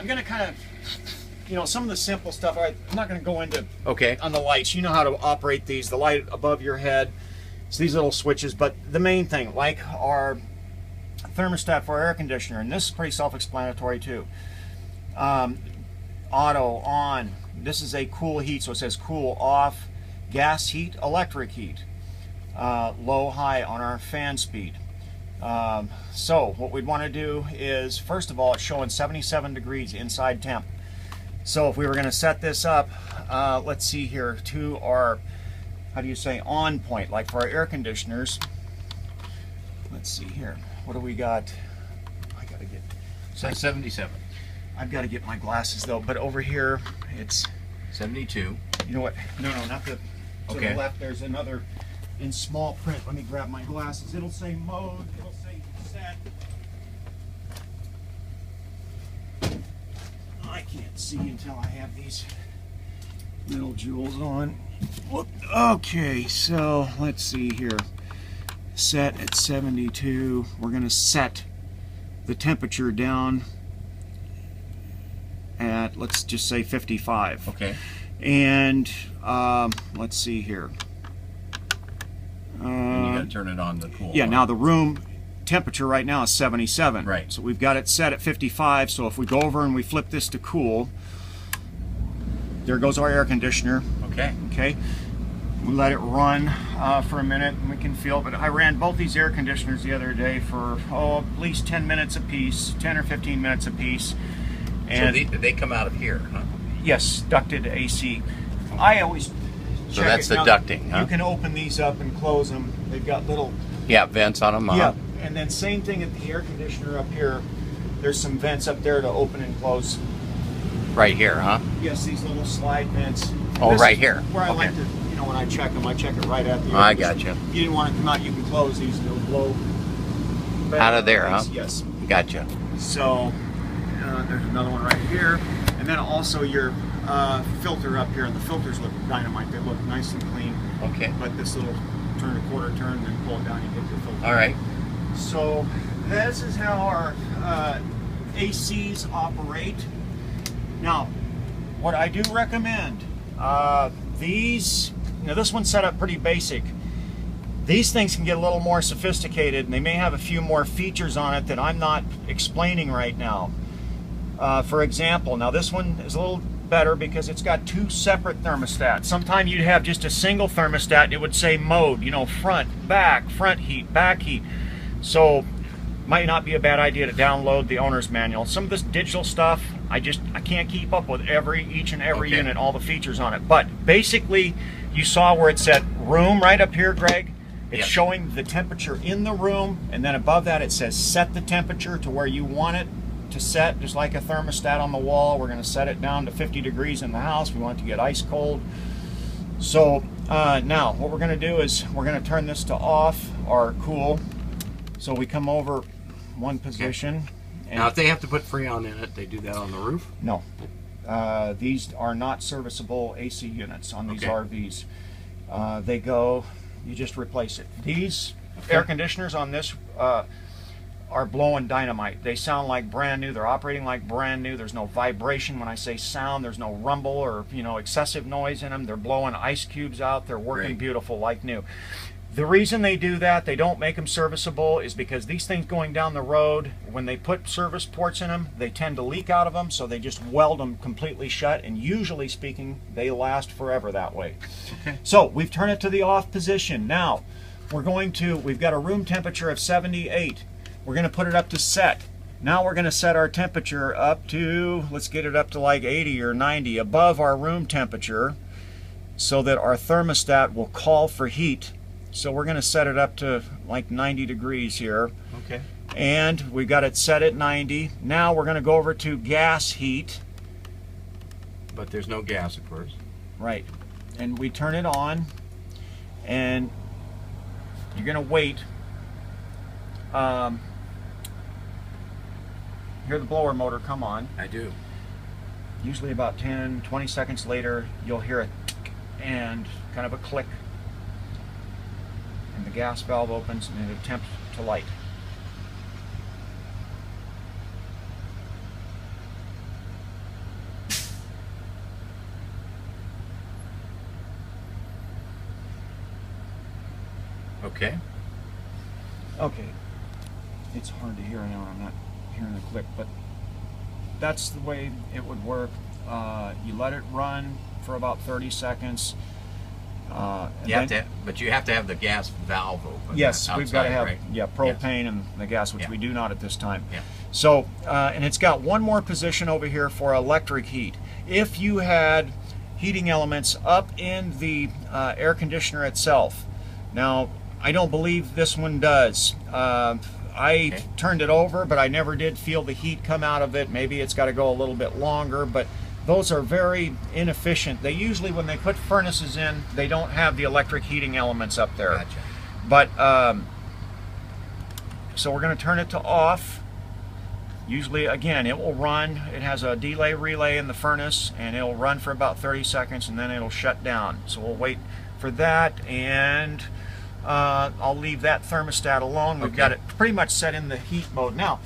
I'm going to kind of, you know, some of the simple stuff. I'm not going to go into Okay. on the lights. You know how to operate these. The light above your head. It's these little switches. But the main thing, like our thermostat for our air conditioner, and this is pretty self-explanatory too. Auto on. This is a cool heat, so it says cool off. Gas heat, electric heat. Low high on our fan speed. So what we'd want to do is, first of all, it's showing 77 degrees inside temp. So if we were going to set this up, let's see here, to our, how do you say, on point, like for our air conditioners. Let's see here, what do we got? I gotta get, So 77. I've got to get my glasses though, but over here it's 72. You know what, no, not the, to Okay. the left there's another in small print. Let me grab my glasses. It'll say mode, it'll say set. I can't see until I have these little jewels on. Whoop. Okay, so let's see here. Set at 72. We're going to set the temperature down at, let's just say 55. Okay. And let's see here. And you got to turn it on to cool. Yeah, now the room temperature right now is 77. Right. So we've got it set at 55. So if we go over and we flip this to cool, there goes our air conditioner. Okay. Okay. We let it run for a minute and we can feel it. But I ran both these air conditioners the other day for, at least 10 minutes apiece, 10 or 15 minutes apiece. And so they come out of here, huh? yes, ducted AC. I always So check that's it. the Now, ducting, huh? You can open these up and close them. They've got little, Yeah, vents on them. yeah. And then same thing at the air conditioner up here. There's some vents up there to open and close. Right here, huh? Yes, these little slide vents. Oh, This right is here. Where I Okay. like to, you know, when I check them, I check it right at the Oh, I air got conditioner. you. If you didn't want to come out, you can close these and they'll blow Out of there, huh? Yes. Gotcha. So there's another one right here, and then also your filter up here, and the filters look dynamite. They look nice and clean. Okay. But this little turn, a quarter turn, then pull it down, you get your filter. All right. So this is how our ACs operate. Now, what I do recommend, these, now this one's set up pretty basic. These things can get a little more sophisticated and they may have a few more features on it that I'm not explaining right now. For example, now this one is a little better because it's got two separate thermostats. Sometimes you'd have just a single thermostat and it would say mode, you know, front, back, front heat, back heat. So might not be a bad idea to download the owner's manual. Some of this digital stuff, I can't keep up with each and every Okay. unit, all the features on it. But basically, you saw where it said room right up here, Greg. It's Yep. showing the temperature in the room, and then above that it says set the temperature to where you want it to set, just like a thermostat on the wall. We're going to set it down to 50 degrees in the house. We want it to get ice cold. So now what we're going to do is we're going to turn this to off or cool. So we come over one position. And Now, if they have to put Freon in it, they do that on the roof? no, these are not serviceable AC units on these Okay. RVs. They go, you just replace it. These air conditioners on this are blowing dynamite. They sound like brand new. They're operating like brand new. There's no vibration. When I say sound, there's no rumble or, you know, excessive noise in them. They're blowing ice cubes out. They're working Great. beautiful like new. The reason they do that, they don't make them serviceable, is because these things going down the road, when they put service ports in them, they tend to leak out of them, so they just weld them completely shut, and usually speaking, they last forever that way. Okay. So we've turned it to the off position. Now, we've got a room temperature of 78. We're going to put it up to set. Now we're going to set our temperature up to, let's get it up to like 80 or 90 above our room temperature, so that our thermostat will call for heat. So we're going to set it up to like 90 degrees here. Okay. And we've got it set at 90. Now we're going to go over to gas heat. But there's no gas, of course. Right. And we turn it on. And you're going to wait. Hear the blower motor come on. I do. Usually about 10, 20 seconds later, you'll hear a tick and kind of a click. And the gas valve opens and it attempts to light. Okay. Okay. It's hard to hear now. I'm not hearing the click, but that's the way it would work. You let it run for about 30 seconds. But you have to have the gas valve open. Yes, outside, we've got to have right? propane and the gas, which we do not at this time. Yeah. So, and it's got one more position over here for electric heat. If you had heating elements up in the air conditioner itself, now I don't believe this one does. I turned it over, but I never did feel the heat come out of it. Maybe it's got to go a little bit longer, but those are very inefficient. They usually, when they put furnaces in, they don't have the electric heating elements up there. Gotcha. But, so we're going to turn it to off. Usually, again, it will run. It has a delay relay in the furnace, and it'll run for about 30 seconds, and then it'll shut down. So we'll wait for that, and I'll leave that thermostat alone. We've got it pretty much set in the heat mode. Now,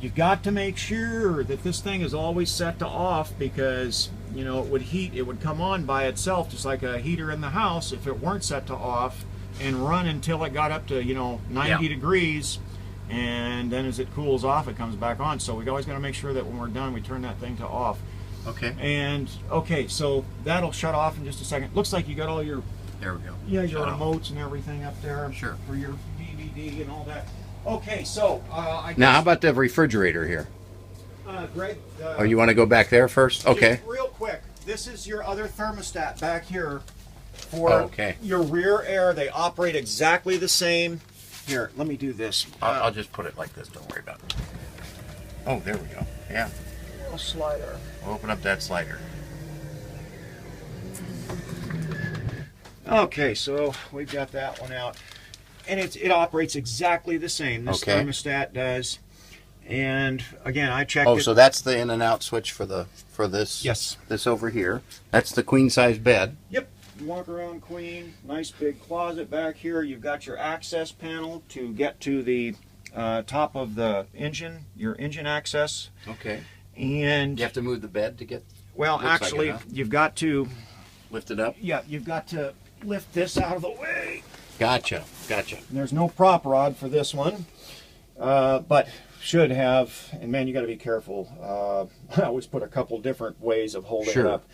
you've got to make sure that this thing is always set to off, because, you know, it would heat, it would come on by itself, just like a heater in the house, if it weren't set to off, and run until it got up to, you know, 90 degrees. And then as it cools off, it comes back on. So we always got to make sure that when we're done, we turn that thing to off. Okay. And okay, so that'll shut off in just a second. Looks like you got all your There we go. your remotes and everything up there. Sure. For your DVD and all that. Okay, so Now, how about the refrigerator here? Greg. Oh, you want to go back there first? Okay. Real quick, this is your other thermostat back here for your rear air. They operate exactly the same. Here, let me do this. I'll just put it like this. Don't worry about it. Oh, there we go. Yeah. Little slider. We'll open up that slider. Okay, so we've got that one out, and it operates exactly the same. This thermostat does, and again, I checked. Oh, so that's the in and out switch for this. Yes. This over here. That's the queen size bed. Yep. Walk around queen. Nice big closet back here. You've got your access panel to get to the top of the engine. Your engine access. Okay. And you have to move the bed to get. Well, actually, you've got to lift it up. Yeah, you've got to lift this out of the way. Gotcha. Gotcha. There's no prop rod for this one, but should have. And man, you got to be careful. I always put a couple different ways of holding it up.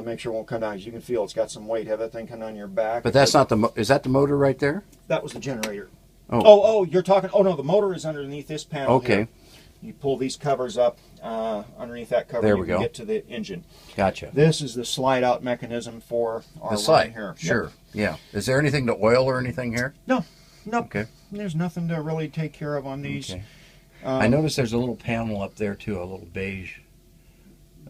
Make sure it won't come down. As you can feel, it's got some weight. Have that thing come on your back. But that's not the. Is that the motor right there? That was the generator. Oh, you're talking. Oh no, the motor is underneath this panel. Okay. Here. You pull these covers up underneath that cover. There we go. Get to the engine. Gotcha. This is the slide out mechanism for our slide here. Sure. Yep. Yeah. Is there anything to oil or anything here? No. Nope. Okay. There's nothing to really take care of on these. Okay. I noticed there's a little panel up there too, a little beige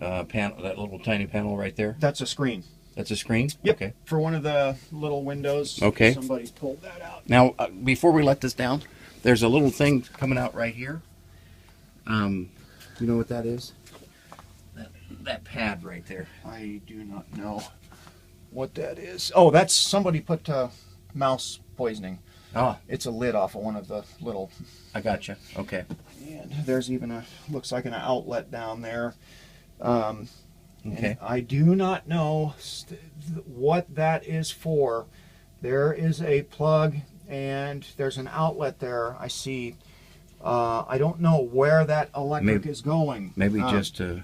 panel, that little tiny panel right there. That's a screen. That's a screen? Yep. Okay. For one of the little windows. Okay. Somebody pulled that out. Now, before we let this down, there's a little thing coming out right here. You know what that is? That pad right there. I do not know what that is. Oh, that's somebody put mouse poisoning. Ah. It's a lid off of one of the little. I gotcha. Okay. And there's even a, looks like an outlet down there. Okay. I do not know what that is for. There is a plug and there's an outlet there. I see. I don't know where that electric is going. Maybe just to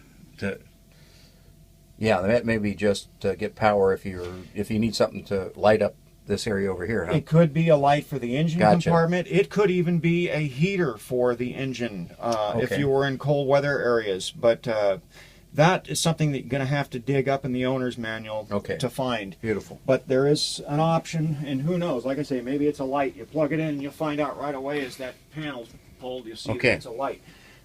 yeah, that may be just to get power if you need something to light up this area over here. Huh? It could be a light for the engine compartment. It could even be a heater for the engine if you were in cold weather areas. But that is something that you're going to have to dig up in the owner's manual to find. Beautiful. But there is an option, and who knows? Like I say, maybe it's a light. You plug it in, and you'll find out right away as that panel's pulled. You'll see that it's a light.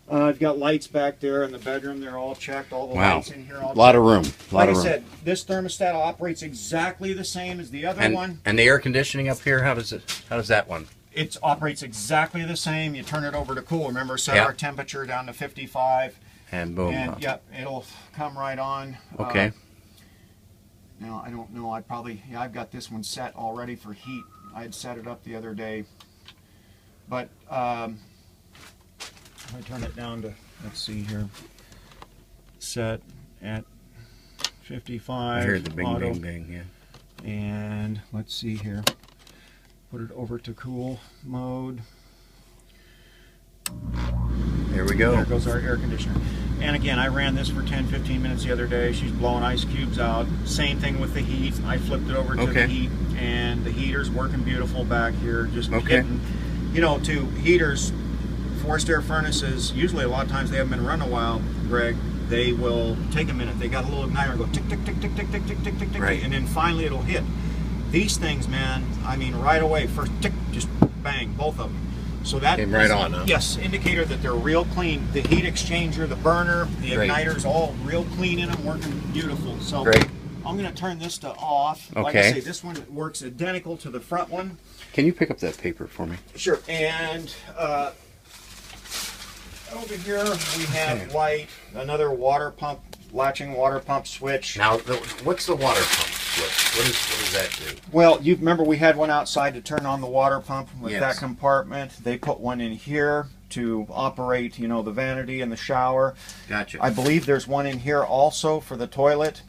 I've got lights back there in the bedroom. They're all checked. All the lights in here. A lot of room. Like I said, this thermostat operates exactly the same as the other one. And the air conditioning up here, how does that one? It operates exactly the same. You turn it over to cool. Remember, set our temperature down to 55. And boom. And it'll come right on. Okay. Now I don't know. I've got this one set already for heat. I had set it up the other day, but I turn it down to, let's see here, set at 55. I hear the bing, auto. bing, bing, yeah. And let's see here. put it over to cool mode. There we go. There goes our air conditioner. And again, I ran this for 10-15 minutes the other day. She's blowing ice cubes out. Same thing with the heat. I flipped it over to the heat, and the heater's working beautiful back here. Just hitting, you know, to heaters, forced air furnaces, usually a lot of times they haven't been run a while, Greg. They will take a minute. They got a little igniter and go tick, tick, tick, tick, tick, tick, tick, tick, tick, tick, right. And then finally it'll hit. These things, man, I mean, right away, first tick, just bang, both of them. So that came right on, huh? Yes, indicator that they're real clean. The heat exchanger, the burner, the igniter's all real clean in them, working beautiful. So great. I'm going to turn this to off. Okay. Like I say, this one works identical to the front one. Can you pick up that paper for me? Sure. And over here we have light, another water pump, latching water pump switch. Now, what's the water pump switch? What does that do? Well, you remember we had one outside to turn on the water pump with that compartment. They put one in here to operate, you know, the vanity and the shower. Gotcha. I believe there's one in here also for the toilet.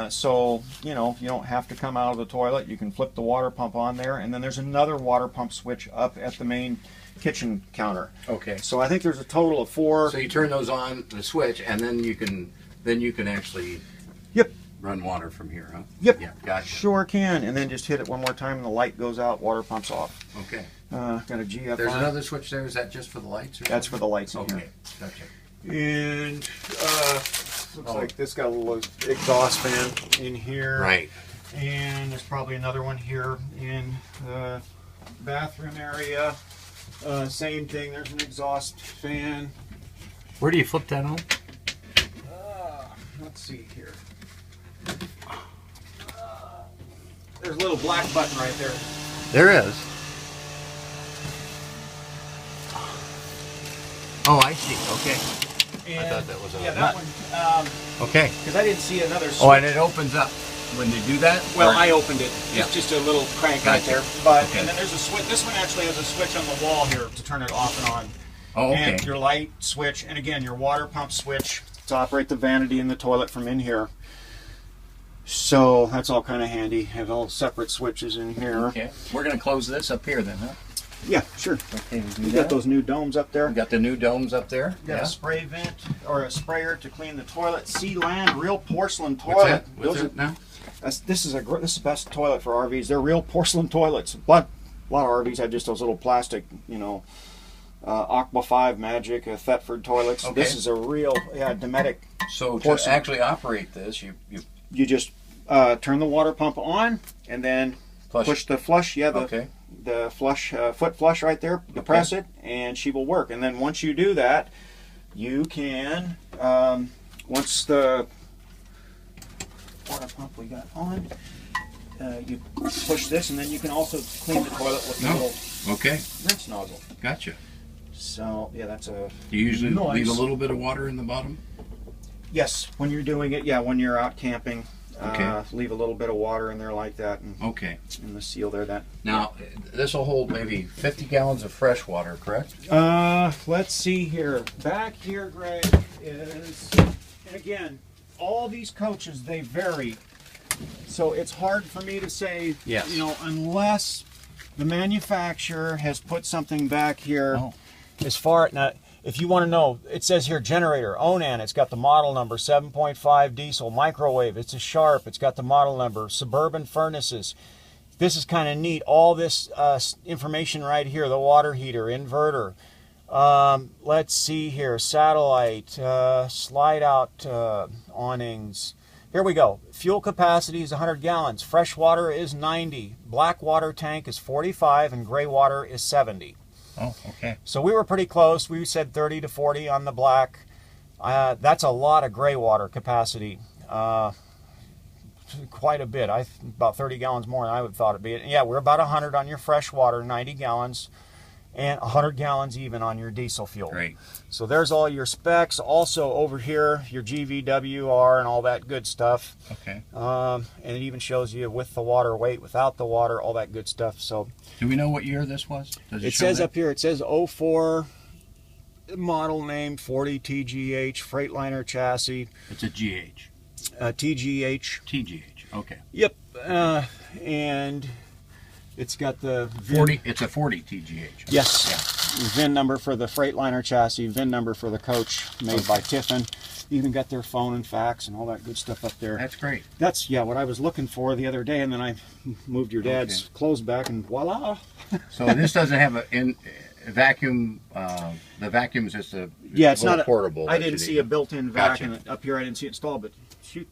So, you know, you don't have to come out of the toilet. You can flip the water pump on there. And then there's another water pump switch up at the main kitchen counter. Okay. So I think there's a total of 4. So you turn those on, the switch, and then you can actually run water from here, huh? Yep. Yeah, gotcha. Sure can. And then just hit it one more time and the light goes out, water pump's off. Okay. Got a GFI. There's another switch there. Is that just for the lights? Or That's for the lights in here. Okay. Gotcha. And looks like this got a little exhaust fan in here. Right. And there's probably another one here in the bathroom area. Same thing, there's an exhaust fan. Where do you flip that on? Let's see here. There's a little black button right there. There is. Oh, I see. Okay. And I thought that was a that nut. one. Okay. Because I didn't see another switch. Oh, and it opens up when you do that? Well, or? I opened it. Yeah. It's just a little crank right Gotcha. there. But Okay. and then there's a switch. This one actually has a switch on the wall here to turn it off and on. Oh, okay. And your light switch, and again your water pump switch to operate the vanity in the toilet from in here. So that's all kind of handy. Have all separate switches in here. Okay. We're going to close this up here then, huh? Yeah, sure. Okay, You got those new domes up there. We got the new domes up there. You got a spray vent or a sprayer to clean the toilet. Sea-Land real porcelain What's toilet. that? What's it now? This is the best toilet for RVs. They're real porcelain toilets. But a lot of RVs have just those little plastic, you know, Aqua 5 Magic, Thetford toilets. Okay. This is a real, Dometic. So porcelain. to actually operate this, you You just turn the water pump on and then push the flush. Yeah, the flush foot flush right there. You press it and she will work. And then once you do that, you can once the water pump we got on, you push this, and then you can also clean the toilet with the little rinse nozzle. Gotcha. So yeah, that's a. Do you usually Nice. leave a little bit of water in the bottom? Yes, when you're doing it. Yeah, when you're out camping. Okay. Leave a little bit of water in there like that, and Okay. in the seal there. That Now, this will hold maybe 50 gallons of fresh water, correct? let's see here. Back here, Greg, is, and again, all these coaches, they vary. So it's hard for me to say, Yes. you know, unless the manufacturer has put something back here. Oh. As far, now, if you want to know, it says here generator, Onan, it's got the model number, 7.5 diesel, microwave, it's a Sharp, it's got the model number, suburban furnaces. This is kind of neat, all this information right here, the water heater, inverter. Let's see here, satellite, slide out awnings. Here we go. Fuel capacity is 100 gallons, fresh water is 90, black water tank is 45, and gray water is 70. Oh, okay. So we were pretty close. We said 30 to 40 on the black. That's a lot of gray water capacity. Quite a bit. About 30 gallons more than I would have thought it'd be. Yeah, we're about 100 on your fresh water, 90 gallons, and 100 gallons even on your diesel fuel. Great. So there's all your specs. Also over here, your GVWR and all that good stuff. Okay. And it even shows you with the water weight, without the water, all that good stuff. So Do we know what year this was? Does it show says that? up here, it says 04, model name 40 TGH, Freightliner chassis, It's a GH. TGH. TGH. Okay. Yep. And It's got the VIN. It's a 40 TGH. Yes. Yeah. VIN number for the Freightliner chassis, VIN number for the coach made by Tiffin. Even got their phone and fax and all that good stuff up there. That's great. That's, yeah, what I was looking for the other day, and then I moved your dad's clothes back, and voila. So this doesn't have a vacuum. The vacuum is just a it's not portable. I didn't see a built-in vacuum up here. I didn't see it installed, but shoot.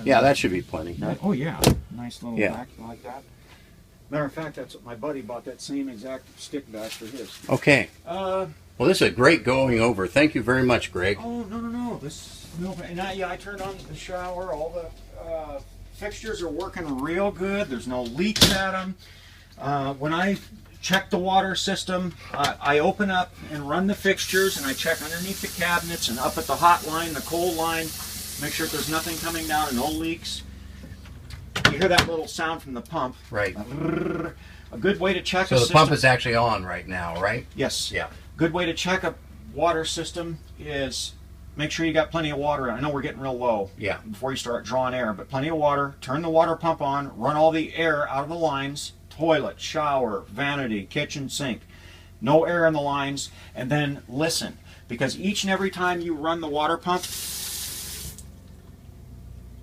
Yeah, that should be plenty. Oh yeah, nice little vacuum like that. Matter of fact, that's what my buddy bought, that same exact stick vac for his. Okay. Well, this is a great going over. Thank you very much, Greg. Oh no. And I turned on the shower. All the fixtures are working real good. There's no leaks at them. When I check the water system, I open up and run the fixtures, and I check underneath the cabinets and up at the hot line, the cold line, make sure there's nothing coming down and no leaks. You hear that little sound from the pump. Right. A good way to check So the pump is actually on right now, right? Yes. Yeah. Good way to check a water system is make sure you got plenty of water. I know we're getting real low before you start drawing air, but plenty of water. Turn the water pump on, run all the air out of the lines, toilet, shower, vanity, kitchen sink. No air in the lines, and then listen. Because each and every time you run the water pump,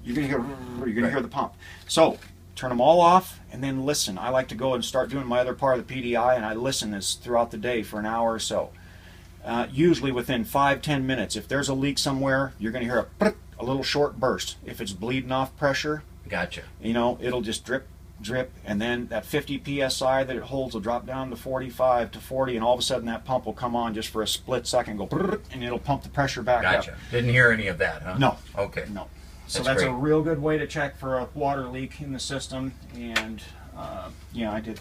you're going to hear the pump. So turn them all off and then listen. I like to go and start doing my other part of the PDI, and I listen this throughout the day for an hour or so. Usually within 5-10 minutes. If there's a leak somewhere, you're going to hear a little short burst. If it's bleeding off pressure, gotcha. It'll just drip, and then that 50 psi that it holds will drop down to 45 to 40, and all of a sudden that pump will come on just for a split second, go and it'll pump the pressure back up. Gotcha. Didn't hear any of that, huh? No. Okay. No. So that's a real good way to check for a water leak in the system, and I did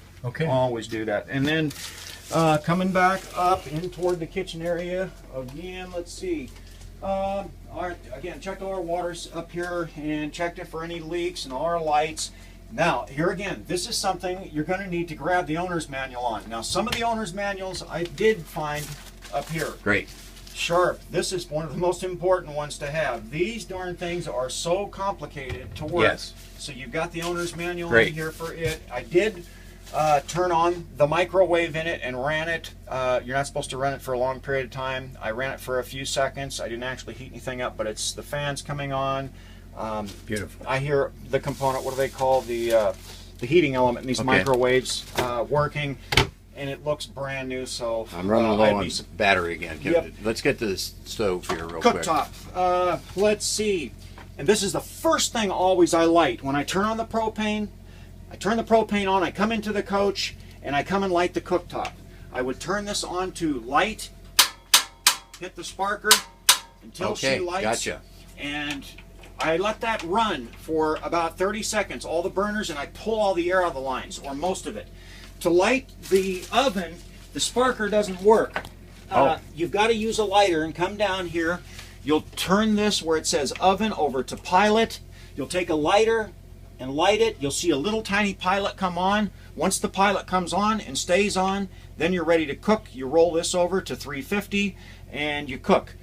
always do that. And then coming back up in toward the kitchen area again, let's see. Again, checked all our waters up here and checked it for any leaks and all our lights. Now, here again, this is something you're going to need to grab the owner's manual on. Now, some of the owner's manuals I did find up here. Great. Sharp. This is one of the most important ones to have. These darn things are so complicated to work. Yes. So you've got the owner's manual Great. in here for it. I did turn on the microwave in it and ran it. You're not supposed to run it for a long period of time. I ran it for a few seconds. I didn't actually heat anything up, but it's the fans coming on. Beautiful. I hear the component, what do they call the heating element in these microwaves working, and it looks brand new. So I'm running low on battery again. Let's get to this stove here real quick. Cooktop. Let's see. And this is the first thing always I light. When I turn on the propane, I turn the propane on, I come into the coach, and I come and light the cooktop. I would turn this on to light, hit the sparker until she lights. Gotcha. And I let that run for about 30 seconds, all the burners, and I pull all the air out of the lines, or most of it. To light the oven, the sparker doesn't work. You've got to use a lighter and come down here. You'll turn this where it says oven over to pilot. You'll take a lighter and light it. You'll see a little tiny pilot come on. Once the pilot comes on and stays on, then you're ready to cook. You roll this over to 350 and you cook.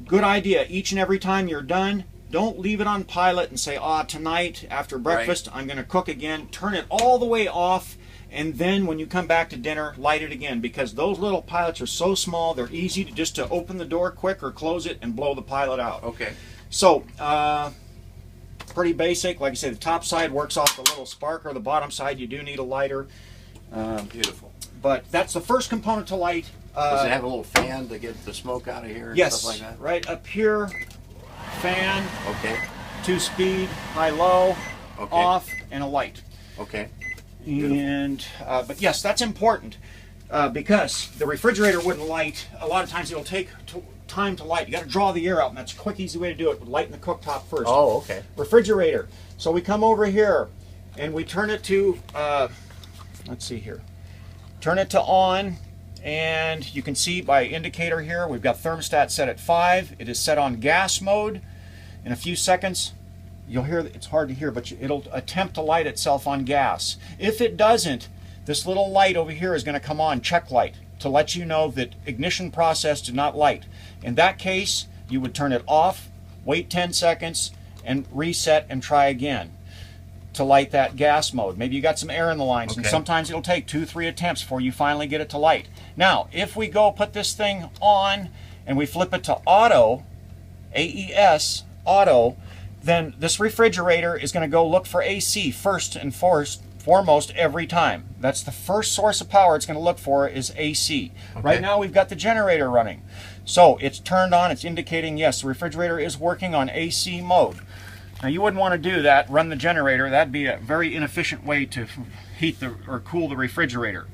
Good idea. Each and every time you're done, don't leave it on pilot and say, tonight after breakfast I'm going to cook again. Turn it all the way off, and then when you come back to dinner, light it again, because those little pilots are so small, they're easy to just to open the door quick or close it and blow the pilot out. Okay. So, pretty basic. Like I said, the top side works off the little sparker. The bottom side, you do need a lighter. Beautiful. But that's the first component to light. Does it have a little fan to get the smoke out of here and yes, stuff like that? Right up here. Fan. Okay. 2-speed, high-low, off, and a light. Okay. And but yes, that's important because the refrigerator wouldn't light. A lot of times it'll take time to light. You got to draw the air out, and that's a quick, easy way to do it. Lighten the cooktop first. Oh, okay. Refrigerator. So we come over here and we turn it to let's see here. Turn it to on, and you can see by indicator here we've got thermostat set at 5. It is set on gas mode. In a few seconds, you'll hear, it's hard to hear, but it'll attempt to light itself on gas. If it doesn't, this little light over here is going to come on, check light, to let you know that ignition process did not light. In that case, you would turn it off, wait 10 seconds, and reset and try again. to light that gas mode. Maybe you got some air in the lines, and Okay. sometimes it'll take 2-3 attempts before you finally get it to light. Now, if we go put this thing on and we flip it to auto, AES, auto, then this refrigerator is going to go look for AC first and foremost every time. That's the first source of power it's going to look for is AC. Okay. Right now we've got the generator running. So it's turned on, it's indicating yes, the refrigerator is working on AC mode. Now you wouldn't want to do that, run the generator. That'd be a very inefficient way to heat or cool the refrigerator.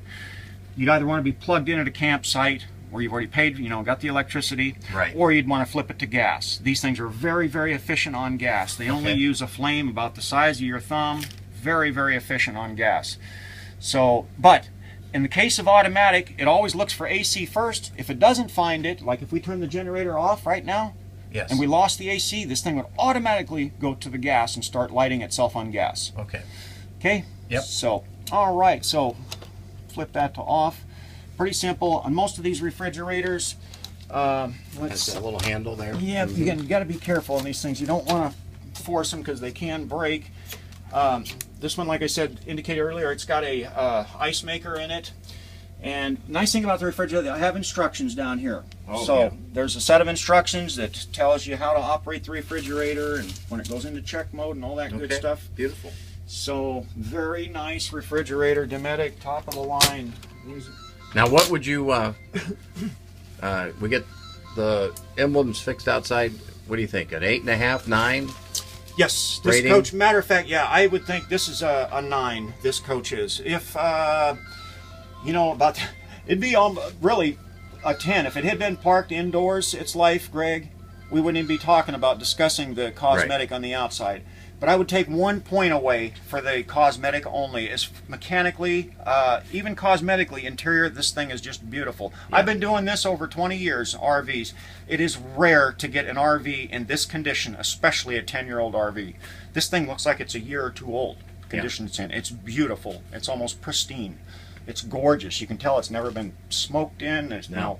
You'd either want to be plugged in at a campsite where you've already paid, got the electricity, right, or you'd want to flip it to gas. These things are very, very efficient on gas. They only use a flame about the size of your thumb. Very, very efficient on gas. So, but in the case of automatic, it always looks for AC first. If it doesn't find it, like if we turn the generator off right now, yes, and we lost the AC, this thing would automatically go to the gas and start lighting itself on gas. Okay. Okay? Yep. So, all right, so flip that to off. Pretty simple. On most of these refrigerators, Has a little handle there. yeah, you got to be careful on these things. You don't want to force them because they can break. This one, like I said, indicated earlier, it's got a ice maker in it. And nice thing about the refrigerator, I have instructions down here. Oh, so yeah. there's a set of instructions that tells you how to operate the refrigerator and when it goes into check mode and all that good stuff. Beautiful. So very nice refrigerator, Dometic, top of the line. Now, what would you? We get the emblems fixed outside. What do you think? An 8.5, 9? Yes, this rating? coach. Matter of fact, yeah, I would think this is a 9. This coach is. If it'd be really a 10 if it had been parked indoors. Its life, Greg, we wouldn't even be talking about discussing the cosmetic on the outside. But I would take 1 point away for the cosmetic only. As mechanically, even cosmetically, interior, this thing is just beautiful. Yeah. I've been doing this over 20 years, RVs. It is rare to get an RV in this condition, especially a 10-year-old RV. This thing looks like it's a year or two old, condition it's in. It's beautiful. It's almost pristine. It's gorgeous. You can tell it's never been smoked in. There's now,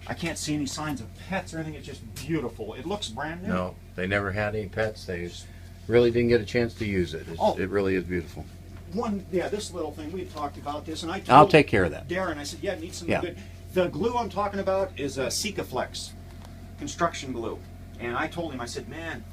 I can't see any signs of pets or anything. It's just beautiful. It looks brand new. No, they never had any pets. They really didn't get a chance to use it. It really is beautiful. This little thing, we talked about this, and I'll take care of that. Darren, I said, it needs some good. The glue I'm talking about is a Sikaflex construction glue. And I told him, I said, man,